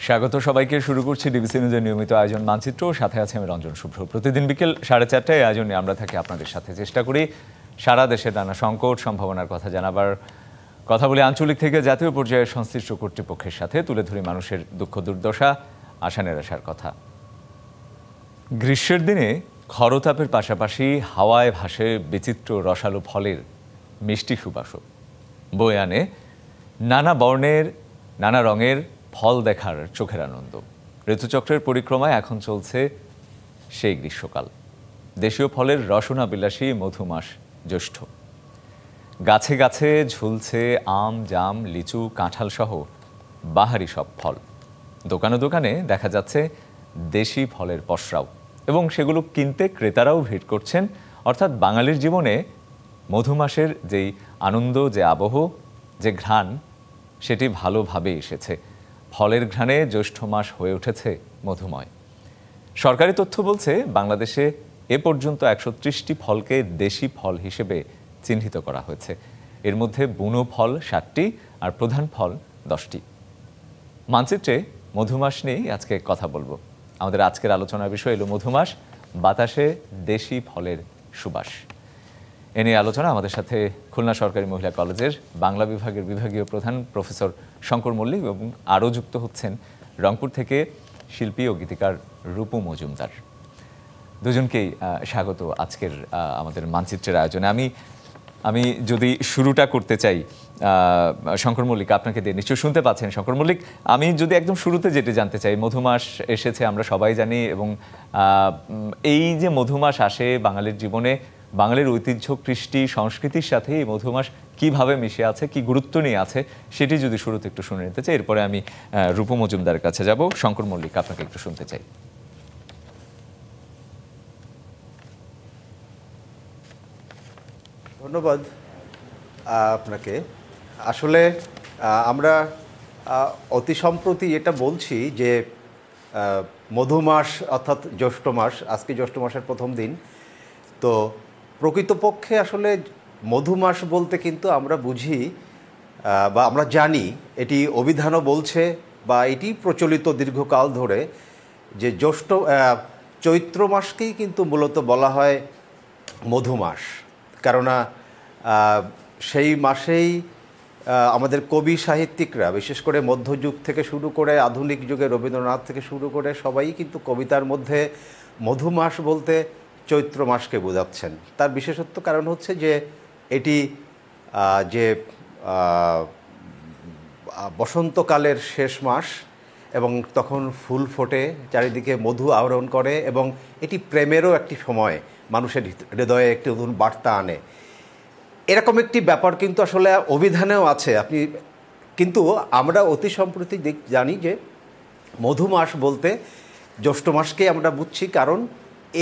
স্বাগত সবাইকে। শুরু করছি ডিবিসি নিউজের নিয়মিত আয়োজন মানচিত্র। সাথে আছে আমি রঞ্জন শুভ্র। প্রতিদিন বিকেল 4:30টায় আয়োজনে আমরা থাকি আপনাদের সাথে। চেষ্টা করি সারা দেশের নানা সংকট সম্ভাবনার কথা জানাবার, কথা বলে আঞ্চলিক থেকে জাতীয় পর্যায়ে সংশ্লিষ্ট কর্তৃপক্ষের সাথে তুলে ধরি মানুষের দুঃখ দুর্দশা, আশা নিরাশার কথা। গ্রীষ্মের দিনে খরতাপের পাশাপাশি হাওয়ায় ভাসে বিচিত্র রসালো ফলের মিষ্টি সুবাসও বয়ে আনে নানা বর্ণের নানা রঙের ফল দেখার চোখের আনন্দ। ঋতুচক্রের পরিক্রমায় এখন চলছে সেই গ্রীষ্মকাল। দেশীয় ফলের রসনা বিলাসী মধুমাস জ্যৈষ্ঠ। গাছে গাছে ঝুলছে আম, জাম, লিচু, কাঁঠাল সহ বাহারি সব ফল। দোকানে দোকানে দেখা যাচ্ছে দেশি ফলের পসরাও, এবং সেগুলো কিনতে ক্রেতারাও ভিড় করছেন। অর্থাৎ বাঙালির জীবনে মধুমাসের যেই আনন্দ, যে আবহ, যে ঘ্রাণ, সেটি ভালোভাবে এসেছে। ফলের ঘ্রাণে জ্যৈষ্ঠ মাস হয়ে উঠেছে মধুময়। সরকারি তথ্য বলছে বাংলাদেশে এ পর্যন্ত 130টি ফলকে দেশি ফল হিসেবে চিহ্নিত করা হয়েছে। এর মধ্যে বুনো ফল 7টি আর প্রধান ফল 10টি। মানচিত্রে মধুমাস নিয়েই আজকে কথা বলবো। আমাদের আজকের আলোচনার বিষয় এলো মধুমাস, বাতাসে দেশি ফলের সুবাস। এ নিয়ে আলোচনা আমাদের সাথে খুলনা সরকারি মহিলা কলেজের বাংলা বিভাগের বিভাগীয় প্রধান প্রফেসর শঙ্কর মল্লিক, এবং আরও যুক্ত হচ্ছেন রংপুর থেকে শিল্পী ও গীতিকার রূপু মজুমদার। দুজনকেই স্বাগত আজকের আমাদের মানচিত্রের আয়োজনে। আমি যদি শুরুটা করতে চাই শঙ্কর মল্লিক, আপনাকে দিয়ে, নিশ্চয় শুনতে পাচ্ছেন শঙ্কর মল্লিক। আমি যদি একদম শুরুতে যেটা জানতে চাই, মধুমাস এসেছে আমরা সবাই জানি, এবং এই যে মধুমাস আসে বাঙালির জীবনে, বাঙালির ঐতিহ্য, কৃষ্টি, সংস্কৃতির সাথে এই মধুমাস কিভাবে মিশে আছে, কি গুরুত্ব নিয়ে আছে, সেটি যদি শুরুতে একটু শুনে নিতে চাই। এরপরে আমি রূপু মজুমদারের কাছে যাব। শঙ্কর মল্লিক, আপনাকে একটু শুনতে চাই। ধন্যবাদ আপনাকে। আসলে আমরা অতি সম্প্রতি এটা বলছি যে মধুমাস অর্থাৎ জ্যৈষ্ঠ মাস, আজকে জ্যৈষ্ঠ মাসের প্রথম দিন। তো প্রকৃতপক্ষে আসলে মধুমাস বলতে কিন্তু আমরা বুঝি বা আমরা জানি, এটি অভিধানও বলছে বা এটি প্রচলিত দীর্ঘকাল ধরে, যে চৈত্র মাসকেই কিন্তু মূলত বলা হয় মধুমাস। কেননা সেই মাসেই আমাদের কবি সাহিত্যিকরা, বিশেষ করে মধ্যযুগ থেকে শুরু করে আধুনিক যুগে রবীন্দ্রনাথ থেকে শুরু করে সবাই কিন্তু কবিতার মধ্যে মধুমাস বলতে চৈত্র মাসকে বোঝাচ্ছেন। তার বিশেষত্ব কারণ হচ্ছে যে এটি যে বসন্তকালের শেষ মাস, এবং তখন ফুল ফোটে, চারিদিকে মধু আহরণ করে, এবং এটি প্রেমেরও একটি সময়, মানুষের হৃদয়ে একটি নতুন বার্তা আনে। এরকম একটি ব্যাপার কিন্তু আসলে অভিধানেও আছে। কিন্তু আমরা অতি সম্প্রতি জানি যে মধুমাস বলতে জ্যৈষ্ঠ মাসকে আমরা বুঝছি, কারণ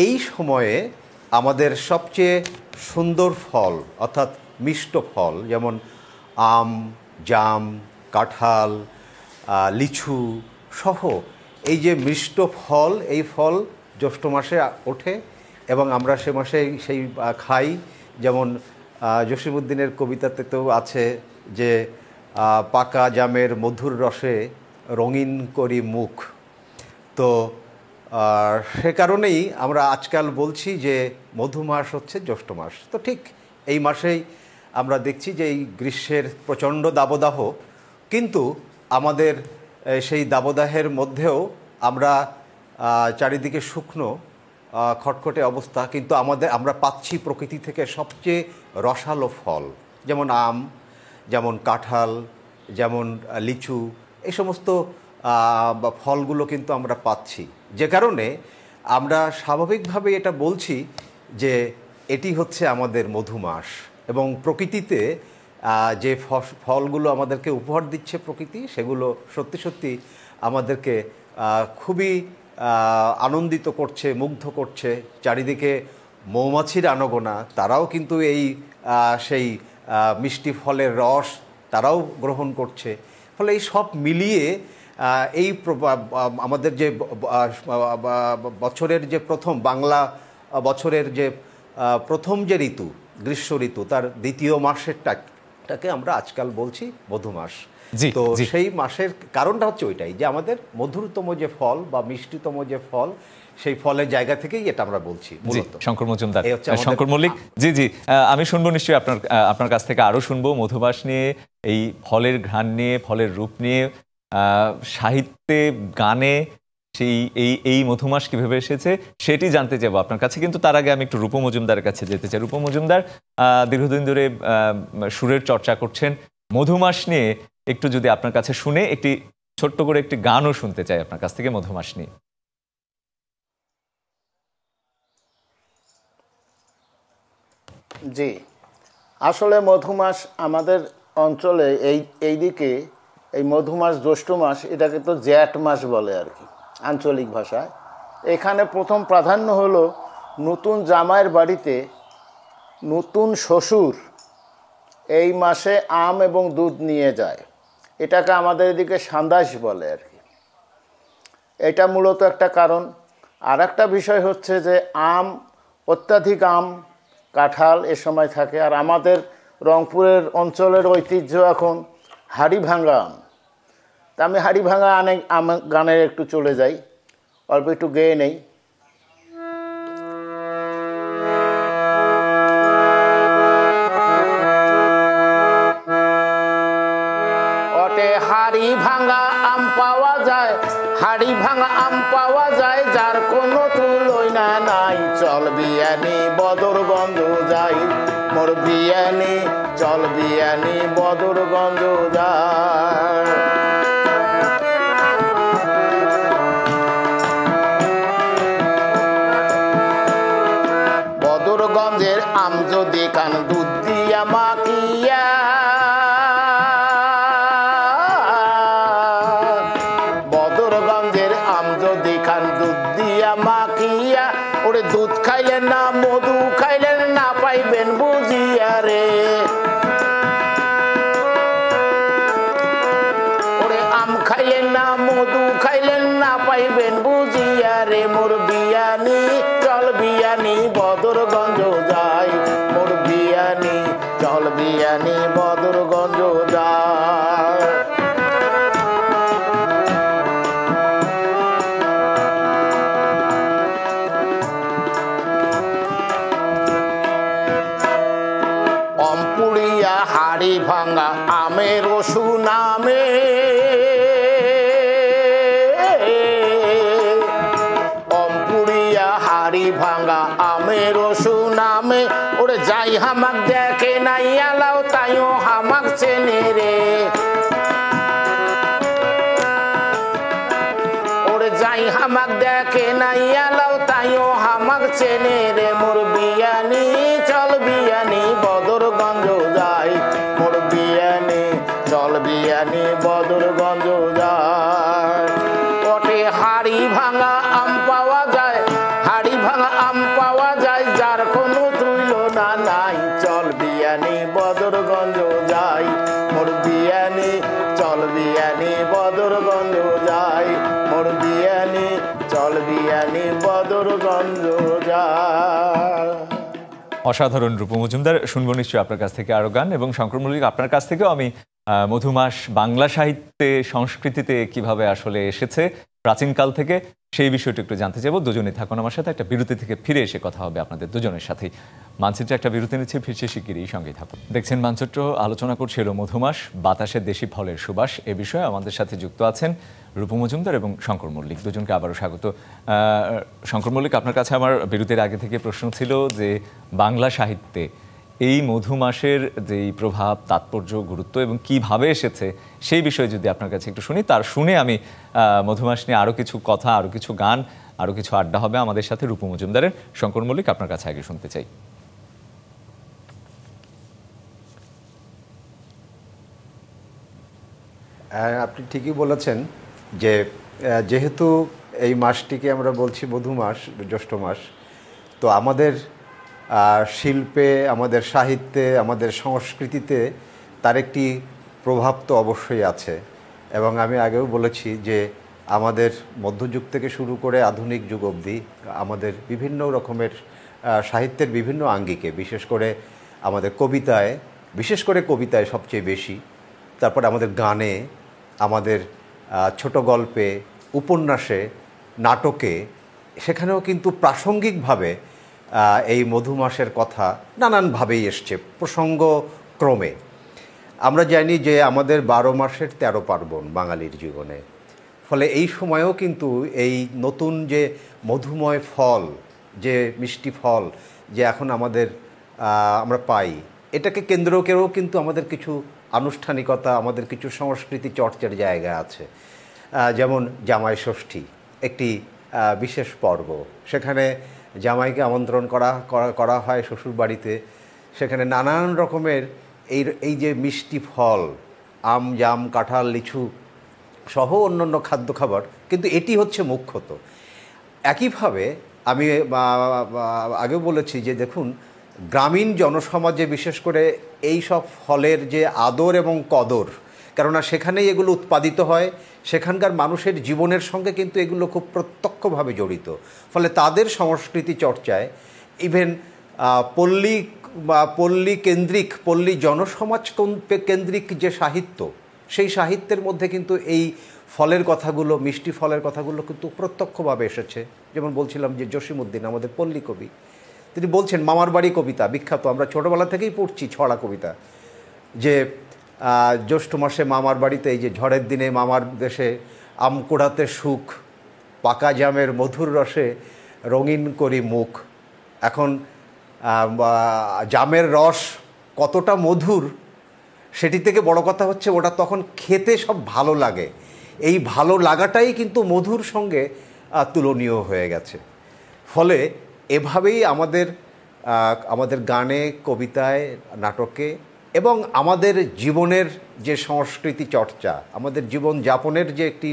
এই সময়ে আমাদের সবচেয়ে সুন্দর ফল অর্থাৎ মিষ্ট ফল, যেমন আম, জাম, কাঁঠাল, লিচু সহ এই যে মিষ্ট ফল, এই ফল জ্যৈষ্ঠ মাসে ওঠে এবং আমরা সে মাসে সেই খাই। যেমন জসীমউদ্দিনের কবিতাতে তো আছে যে পাকা জামের মধুর রসে রঙিন করি মুখ। তো সে কারণেই আমরা আজকাল বলছি যে মধুমাস হচ্ছে জ্যৈষ্ঠ মাস। তো ঠিক এই মাসেই আমরা দেখছি যে এই গ্রীষ্মের প্রচণ্ড দাবদাহ, কিন্তু আমাদের সেই দাবদাহের মধ্যেও আমরা চারিদিকে শুকনো খটখটে অবস্থা, কিন্তু আমরা পাচ্ছি প্রকৃতি থেকে সবচেয়ে রসালো ফল, যেমন আম, যেমন কাঁঠাল, যেমন লিচু, এই সমস্ত ফলগুলো কিন্তু আমরা পাচ্ছি। যে কারণে আমরা স্বাভাবিকভাবে এটা বলছি যে এটি হচ্ছে আমাদের মধুমাস। এবং প্রকৃতিতে যে ফলগুলো আমাদেরকে উপহার দিচ্ছে প্রকৃতি, সেগুলো সত্যি সত্যি আমাদেরকে খুবই আনন্দিত করছে, মুগ্ধ করছে। চারিদিকে মৌমাছির আনাগোনা, তারাও কিন্তু এই সেই মিষ্টি ফলের রস তারাও গ্রহণ করছে। ফলে এই সব মিলিয়ে এই আমাদের যে বছরের যে প্রথম বাংলা বছরের যে প্রথম যে ঋতু, গ্রীষ্ম ঋতু, তার দ্বিতীয় মাসেরটাকে আমরা আজকাল বলছি মধুমাস। জি, তো জি। সেই মাসের কারণটা হচ্ছে ওইটাই যে আমাদের মধুরতম যে ফল বা মিষ্টিতম যে ফল, সেই ফলের জায়গা থেকেই এটা আমরা বলছি জি, মূলত। শঙ্কর মজুমদার, এই হচ্ছে আমাদের শঙ্কর মল্লিক। জি, জি, আমি শুনবো নিশ্চয়ই আপনার কাছ থেকে আরো শুনবো মধুমাস নিয়ে, এই ফলের ঘ্রাণ নিয়ে, ফলের রূপ নিয়ে, সাহিত্যে, গানে সেই এই মধুমাস কিভাবে এসেছে সেটি জানতে চাইবো আপনার কাছে। কিন্তু তার আগে আমি একটু রূপ মজুমদারের কাছে যেতে চাই। রূপ মজুমদার দীর্ঘদিন ধরে সুরের চর্চা করছেন, মধুমাস নিয়ে একটু যদি আপনার কাছে শুনে একটি ছোট্ট করে একটি গানও শুনতে চাই আপনার কাছ থেকে মধুমাস নিয়ে। জি, আসলে মধুমাস আমাদের অঞ্চলে এইদিকে এই মধুমাস জ্যৈষ্ঠ মাস, এটাকে তো জ্যাঠ মাস বলে আর কি আঞ্চলিক ভাষায়। এখানে প্রথম প্রাধান্য হলো নতুন জামাইয়ের বাড়িতে নতুন শ্বশুর এই মাসে আম এবং দুধ নিয়ে যায়। এটাকে আমাদের এদিকে সান্দাস বলে আর কি। এটা মূলত একটা কারণ। আর একটা বিষয় হচ্ছে যে অত্যাধিক আম, কাঁঠাল এ সময় থাকে। আর আমাদের রংপুরের অঞ্চলের ঐতিহ্য এখন হাড়ি ভাঙা আম। তা আমি হাড়ি ভাঙা গানে একটু চলে যাই, অল্প একটু গেয়ে নেই। ওটে হাড়ি ভাঙা আম পাওয়া যায়, হাড়ি ভাঙা আম পাওয়া যায়, যার কোনো তুলনা নাই। চল বিয়ানি বদরগঞ্জ যাই, মোর বিয়ানি চল বিয়ানি বদরগঞ্জ যাই। বদরগঞ্জের আম যদি কান দুধ দিয়া মাখিয়া, বদরগঞ্জের আম যদি খান দুধ দিয়া মাখিয়া, ওরে দুধ খাইলেন না মধু খাইলেন না পাইবেন বুঝিয়া রে। ওরে আম খাইলেন না মধু খাইলেন না পাইবেন বুঝিয়া রে। মোর বিয়ানি চল বিয়ানি বদরগঞ্জ যাই, মোর বিয়ানি চল বিয়ানি বদরগঞ্জ যাই। অম্পুড়িয়া হাড়ি ভাঙা আমের সুনামে, অম্পুড়িয়া হাড়ি ভাঙা আমের সুনামে, ওরে যাই হামাক দেখে নাই আলাও তাইও হামাক চেনে রে। ওরে যাই হামাক দেখে নাই আলাও তাইও হামাক চেনে রে। মোর বিয়ানি চল বিয়ানি বদরগঞ্জ যাই, মোর বিয়ানি চল বিয়ানি বদরগঞ্জ যাই। ওটে হাড়ি ভাঙা আম পাওয়া যায়, হাড়ি ভাঙা আম পাওয়া যায়, যার কোনো তুলনা নাই। চল বিয়ানি বদরগঞ্জ যাই, মোর বিয়ানি চল বিয়ানি বদরগঞ্জ যাই, মোর বিয়ানি চল বিয়ানি বদরগঞ্জ যাই। অসাধারণ রূপ মজুমদার। শুনবো নিশ্চয়ই আপনার কাছ থেকে আরো গান, এবং শঙ্কর মল্লিক আপনার কাছ থেকেও আমি মধুমাস বাংলা সাহিত্যে সংস্কৃতিতে কিভাবে আসলে এসেছে প্রাচীনকাল থেকে সেই বিষয়টি একটু জানতে চাইবো। দুজনেই থাকুন আমার সাথে। একটা বিরতি থেকে ফিরে এসে কথা হবে আপনাদের দুজনের সাথেই। মানচিত্রে একটা বিরতি নিচ্ছে, ফিরছে শিগগিরই, সঙ্গেই থাকুন। দেখছেন মানচিত্র, আলোচনা করছিল মধুমাস, বাতাসে দেশি ফলের সুবাস। এ বিষয়ে আমাদের সাথে যুক্ত আছেন রূপ মজুমদার এবং শঙ্কর মল্লিক। দুজনকে আবারও স্বাগত। শঙ্কর মল্লিক, আপনার কাছে আমার বিরতির আগে থেকে প্রশ্ন ছিল যে বাংলা সাহিত্যে এই মধুমাসের যেই প্রভাব, তাৎপর্য, গুরুত্ব এবং কিভাবে এসেছে সেই বিষয়ে যদি আপনার কাছে একটু শুনি, তার শুনে আমি মধুমাস নিয়ে আরও কিছু কথা, আরও কিছু গান, আরও কিছু আড্ডা হবে আমাদের সাথে রূপ মজুমদারের। শঙ্কর মল্লিক, আপনার কাছে আগে শুনতে চাই। আপনি ঠিকই বলেছেন যে যেহেতু এই মাসটিকে আমরা বলছি মধু মাস, জ্যৈষ্ঠ মাস, তো আমাদের শিল্পে, আমাদের সাহিত্যে, আমাদের সংস্কৃতিতে তার একটি প্রভাব তো অবশ্যই আছে। এবং আমি আগেও বলেছি যে আমাদের মধ্যযুগ থেকে শুরু করে আধুনিক যুগ অবধি আমাদের বিভিন্ন রকমের সাহিত্যের বিভিন্ন আঙ্গিকে, বিশেষ করে আমাদের কবিতায়, বিশেষ করে কবিতায় সবচেয়ে বেশি তারপর আমাদের গানে, আমাদের ছোট গল্পে, উপন্যাসে, নাটকে, সেখানেও কিন্তু প্রাসঙ্গিকভাবে এই মধুমাসের কথা নানানভাবেই এসছে প্রসঙ্গক্রমে। আমরা জানি যে আমাদের 12 মাসের 13 পার্বণ বাঙালির জীবনে, ফলে এই সময়েও কিন্তু এই নতুন যে মধুময় ফল, যে মিষ্টি ফল যে এখন আমরা পাই, এটাকে কেন্দ্র করেও কিন্তু আমাদের কিছু আনুষ্ঠানিকতা, আমাদের কিছু সংস্কৃতি চর্চার জায়গা আছে। যেমন জামাই ষষ্ঠী একটি বিশেষ পর্ব, সেখানে জামাইকে আমন্ত্রণ করা হয় শ্বশুর বাড়িতে। সেখানে নানান রকমের এই যে মিষ্টি ফল, আম, জাম, কাঁঠাল, লিচু সহ অন্যান্য খাদ্য খাবার, কিন্তু এটি হচ্ছে মুখ্যত। একইভাবে আমি আগেও বলেছি যে দেখুন, গ্রামীণ জনসমাজে বিশেষ করে এই সব ফলের যে আদর এবং কদর, কেননা সেখানেই এগুলো উৎপাদিত হয়, সেখানকার মানুষের জীবনের সঙ্গে কিন্তু এগুলো খুব প্রত্যক্ষভাবে জড়িত। ফলে তাদের সংস্কৃতি চর্চায় ইভেন পল্লী কেন্দ্রিক, পল্লী জনসমাজ কেন্দ্রিক যে সাহিত্য, সেই সাহিত্যের মধ্যে কিন্তু এই ফলের কথাগুলো, মিষ্টি ফলের কথাগুলো কিন্তু প্রত্যক্ষভাবে এসেছে। যেমন বলছিলাম যে জসিমউদ্দিন আমাদের পল্লী কবি, তিনি বলছেন মামার বাড়ি কবিতা বিখ্যাত, আমরা ছোটোবেলা থেকেই পড়ছি ছড়া কবিতা, যে জ্যৈষ্ঠ মাসে মামার বাড়িতে, এই যে ঝড়ের দিনে মামার দেশে, আম কুড়াতে সুখ, পাকা জামের মধুর রসে রঙিন করি মুখ। এখন জামের রস কতটা মধুর, সেটি থেকে বড় কথা হচ্ছে ওটা তখন খেতে সব ভালো লাগে। এই ভালো লাগাটাই কিন্তু মধুর সঙ্গে তুলনীয় হয়ে গেছে। ফলে এভাবেই আমাদের গানে, কবিতায়, নাটকে এবং আমাদের জীবনের যে সংস্কৃতি চর্চা, আমাদের জীবন যাপনের যে একটি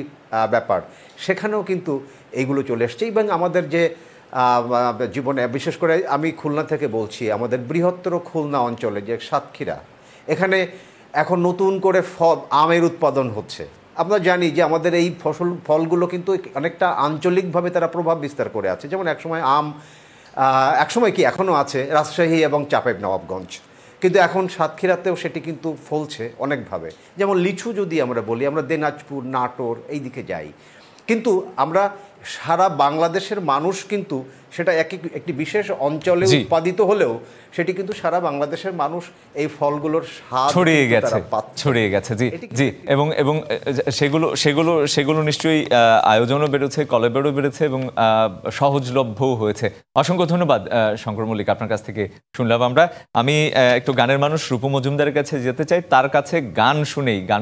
ব্যাপার, সেখানেও কিন্তু এইগুলো চলে এসছে। এবং আমাদের যে জীবনে, বিশেষ করে আমি খুলনা থেকে বলছি, আমাদের বৃহত্তর খুলনা অঞ্চলে যে সাতক্ষীরা, এখানে এখন নতুন করে আমের উৎপাদন হচ্ছে। আমরা জানি যে আমাদের এই ফলগুলো কিন্তু অনেকটা আঞ্চলিকভাবে তারা প্রভাব বিস্তার করে আছে। যেমন একসময় কি এখনও আছে রাজশাহী এবং চাঁপাইনবাবগঞ্জ, কিন্তু এখন সাতক্ষীরাতেও সেটি কিন্তু ফলছে অনেকভাবে। যেমন লিচু যদি আমরা বলি, আমরা দিনাজপুর, নাটোর এই দিকে যাই, কিন্তু আমরা সারা বাংলাদেশের মানুষ কিন্তু সেটা একটি বিশেষ অঞ্চলে উৎপাদিত হলেও সেটি কিন্তু সারা বাংলাদেশের মানুষ এই ফলগুলোর স্বাদ ছড়িয়ে গেছে। জি জি, এবং সেগুলো নিশ্চয়ই আয়োজনও বেড়েছে, কলেবরও বেড়েছে এবং সহজলভ্যও হয়েছে। অসংখ্য ধন্যবাদ শঙ্কর মল্লিক, আপনার কাছ থেকে শুনলাম আমরা। আমি একটু গানের মানুষ রূপু মজুমদারের কাছে যেতে চাই। তার কাছে গান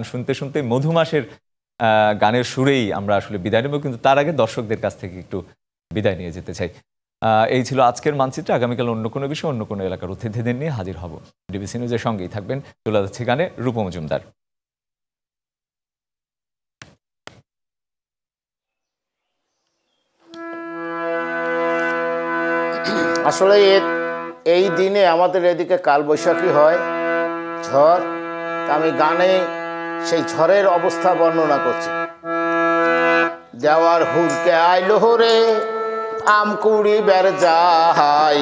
শুনতে শুনতে মধুমাসের গানের সুরেই আমরা আসলে বিদায় নেব, কিন্তু তার আগে দর্শকদের কাছ থেকে একটু বিদায় নিয়ে যেতে চাই। এই ছিল আজকের মানচিত্র। আগামীকাল অন্য কোনো বিষয়, অন্য কোনো এলাকার অতিথিদের নিয়ে হাজির হব। ডিবিসি নিউজের সঙ্গেই থাকবেন। চলে যাচ্ছে গানে রূপু মজুমদার। আসলে এই দিনে আমাদের এদিকে কালবৈশাখী হয়, ঝড়। আমি গানে সেই ঝড়ের অবস্থা বর্ণনা করছি। দেওয়ার হুরকে আইলো রে, আম কুড়ি বের যাই,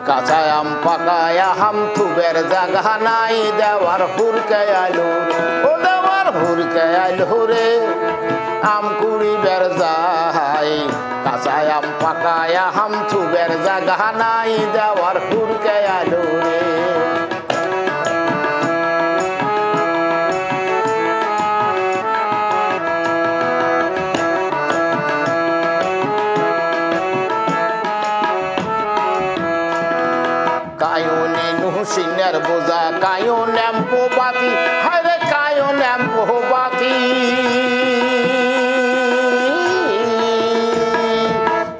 কাঁচা আম পাকায়া হাম থুবের জাগা নাই। দেওয়ার হুরকে আইলো রে, ও দেওয়ার হুরকে আইলো রে, আম কুড়ি বের যাই, কাঁচা আম পাকায়া হাম থুবের জাগা নাই। দেওয়ার হুরকে আইলো রে। সিনের বোঝা কায়ো ন্যাম্পো বাতি, হায়রে কায়ো ন্যাম্পো বাতি,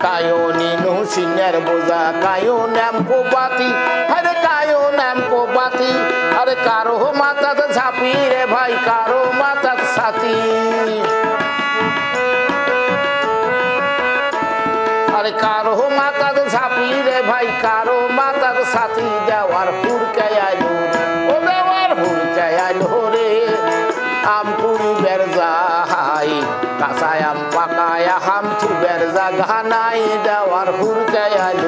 কায়ো নিনু সিনের বোঝা কায়ো ন্যাম্পো বাতি, হায়রে কায়ো ন্যাম্পো বাতি। আরে কারো মাথাতে ঝাঁপি রে ভাই, কারো মাথাতে ছাতি, আরে কারো মাথাতে ঝাঁপি রে ভাই, কারো মাথাতে ছাতি। দেওয়ার হুরকে আইলো, ও দেওয়ার হুরকে আইলো রে, আম কুড়ি বের যাই, কাঁচা আম পাকায়া হাম থুবের জাগা নাই। দেওয়ার হুরকে আইলো।